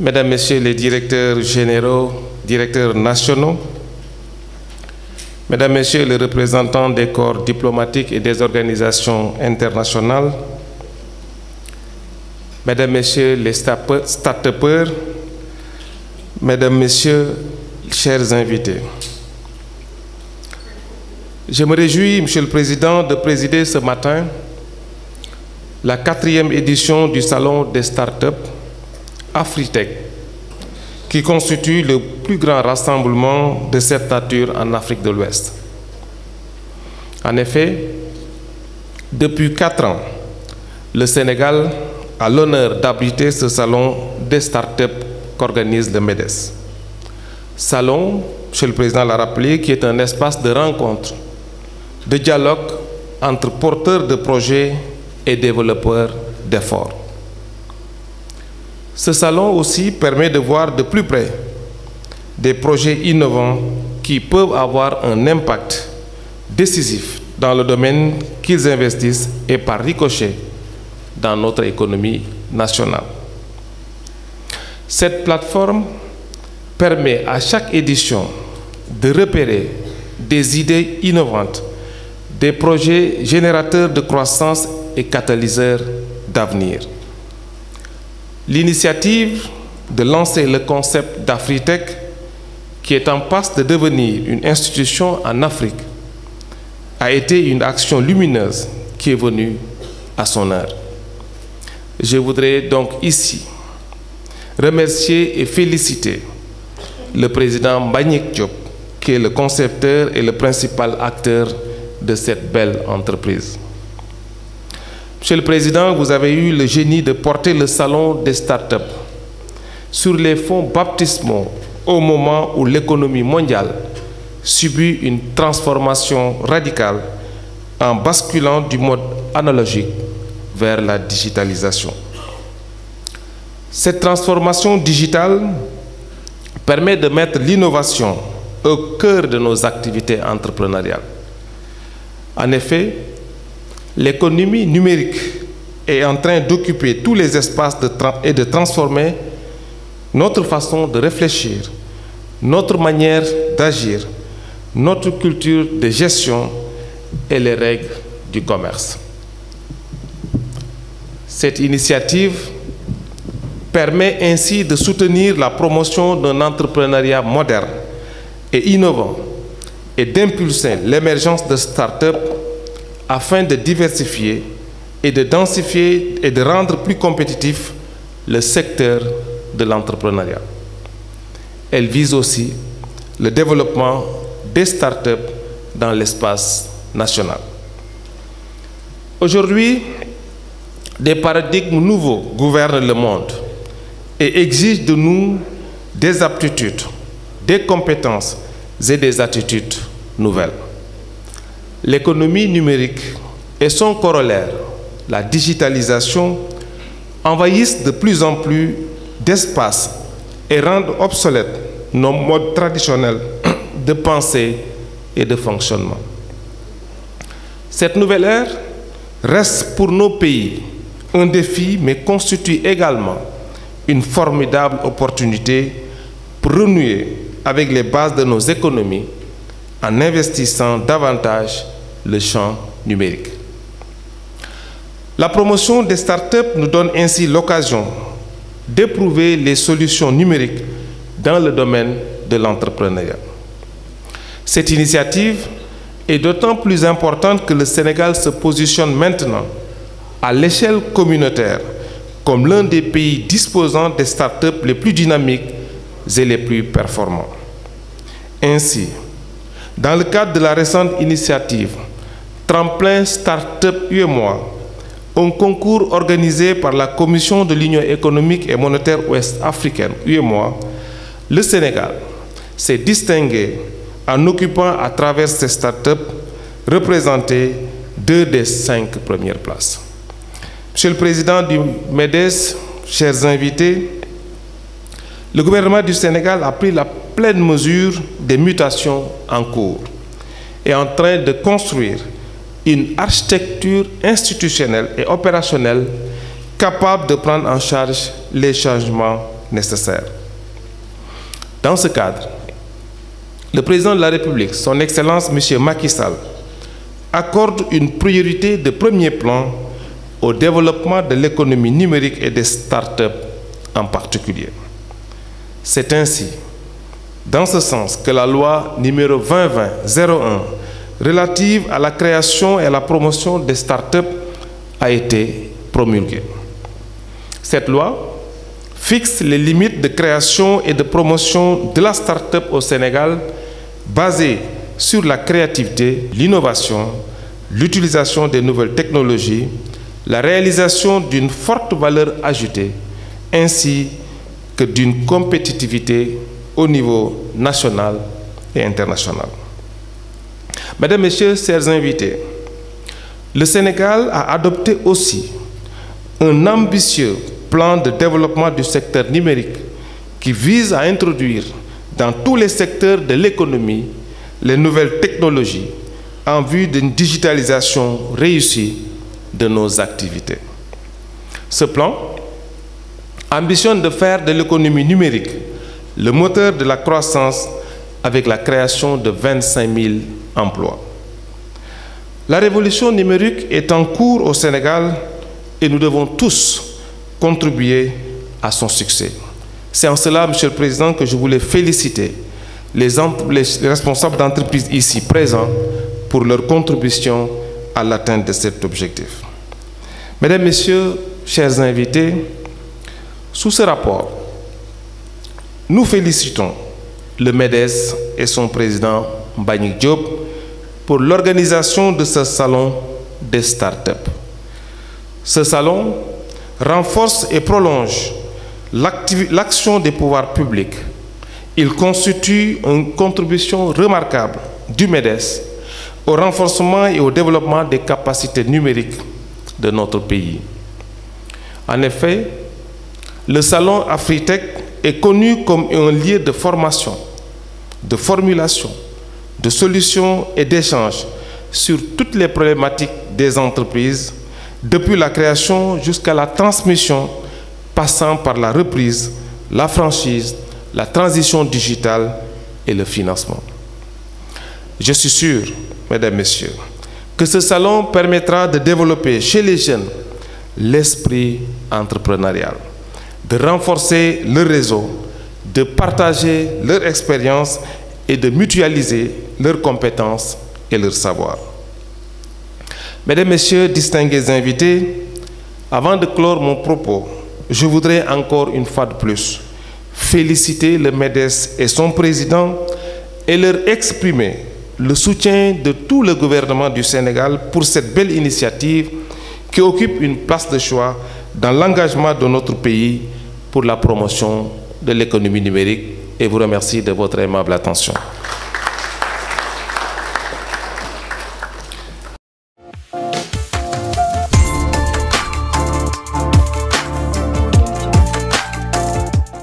Mesdames, Messieurs les directeurs généraux, directeurs nationaux, Mesdames, Messieurs les représentants des corps diplomatiques et des organisations internationales, Mesdames, Messieurs les start-upers, Mesdames, Messieurs, chers invités. Je me réjouis, Monsieur le Président, de présider ce matin la 4e édition du Salon des Start-up Afritech, qui constitue le plus grand rassemblement de cette nature en Afrique de l'Ouest. En effet, depuis 4 ans, le Sénégal a l'honneur d'abriter ce salon des start-up qu'organise le MEDES. Salon, Monsieur le Président l'a rappelé, qui est un espace de rencontre, de dialogue entre porteurs de projets et développeurs d'efforts. Ce salon aussi permet de voir de plus près des projets innovants qui peuvent avoir un impact décisif dans le domaine qu'ils investissent et par ricochet dans notre économie nationale. Cette plateforme permet à chaque édition de repérer des idées innovantes, des projets générateurs de croissance et catalyseurs d'avenir. L'initiative de lancer le concept d'Afritech, qui est en passe de devenir une institution en Afrique, a été une action lumineuse qui est venue à son heure. Je voudrais donc ici remercier et féliciter le président Mbagnick Diop, qui est le concepteur et le principal acteur de cette belle entreprise. Monsieur le Président, vous avez eu le génie de porter le salon des start-up sur les fonds baptismaux au moment où l'économie mondiale subit une transformation radicale en basculant du mode analogique vers la digitalisation. Cette transformation digitale permet de mettre l'innovation au cœur de nos activités entrepreneuriales. En effet, l'économie numérique est en train d'occuper tous les espaces et de transformer notre façon de réfléchir, notre manière d'agir, notre culture de gestion et les règles du commerce. Cette initiative permet ainsi de soutenir la promotion d'un entrepreneuriat moderne et innovant et d'impulser l'émergence de start-up afin de diversifier et de densifier et de rendre plus compétitif le secteur de l'entrepreneuriat. Elle vise aussi le développement des start-up dans l'espace national. Aujourd'hui, des paradigmes nouveaux gouvernent le monde et exigent de nous des aptitudes, des compétences et des attitudes nouvelles. L'économie numérique et son corollaire, la digitalisation, envahissent de plus en plus d'espace et rendent obsolètes nos modes traditionnels de pensée et de fonctionnement. Cette nouvelle ère reste pour nos pays un défi, mais constitue également une formidable opportunité pour renouer avec les bases de nos économies en investissant davantage le champ numérique. La promotion des start-up nous donne ainsi l'occasion d'éprouver les solutions numériques dans le domaine de l'entrepreneuriat. Cette initiative est d'autant plus importante que le Sénégal se positionne maintenant à l'échelle communautaire comme l'un des pays disposant des start-up les plus dynamiques et les plus performants. Ainsi, dans le cadre de la récente initiative Tremplin Start-up UEMOA, un concours organisé par la Commission de l'Union économique et monétaire ouest-africaine, UEMOA, le Sénégal s'est distingué en occupant à travers ces start-up représentés 2 des 5 premières places. Monsieur le Président du MEDES, chers invités, le gouvernement du Sénégal a pris la pleine mesure des mutations en cours et est en train de construire une architecture institutionnelle et opérationnelle capable de prendre en charge les changements nécessaires. Dans ce cadre, le président de la République, son Excellence M. Macky Sall, accorde une priorité de premier plan au développement de l'économie numérique et des start-up en particulier. C'est ainsi, dans ce sens, que la loi numéro 2020-01 relative à la création et à la promotion des start-up a été promulguée. Cette loi fixe les limites de création et de promotion de la start-up au Sénégal basées sur la créativité, l'innovation, l'utilisation des nouvelles technologies, la réalisation d'une forte valeur ajoutée, ainsi que d'une compétitivité au niveau national et international. Mesdames, Messieurs, chers invités, le Sénégal a adopté aussi un ambitieux plan de développement du secteur numérique qui vise à introduire dans tous les secteurs de l'économie les nouvelles technologies en vue d'une digitalisation réussie de nos activités. Ce plan ambitionne de faire de l'économie numérique le moteur de la croissance avec la création de 25 000 emplois. La révolution numérique est en cours au Sénégal et nous devons tous contribuer à son succès. C'est en cela, Monsieur le Président, que je voulais féliciter les responsables d'entreprises ici présents pour leur contribution à l'atteinte de cet objectif. Mesdames, Messieurs, chers invités, sous ce rapport, nous félicitons le MEDES et son président Mbagnick Diop pour l'organisation de ce salon des start-up. Ce salon renforce et prolonge l'action des pouvoirs publics. Il constitue une contribution remarquable du MEDES au renforcement et au développement des capacités numériques de notre pays. En effet, le salon Afritech est connu comme un lieu de formation, de formulation, de solutions et d'échanges sur toutes les problématiques des entreprises, depuis la création jusqu'à la transmission, passant par la reprise, la franchise, la transition digitale et le financement. Je suis sûr, Mesdames, Messieurs, que ce salon permettra de développer chez les jeunes l'esprit entrepreneurial, de renforcer leur réseau, de partager leur expérience et de mutualiser leurs compétences et leurs savoirs. Mesdames, Messieurs, distingués invités, avant de clore mon propos, je voudrais encore une fois de plus féliciter le MEDES et son président et leur exprimer le soutien de tout le gouvernement du Sénégal pour cette belle initiative qui occupe une place de choix dans l'engagement de notre pays pour la promotion de l'économie numérique et vous remercie de votre aimable attention.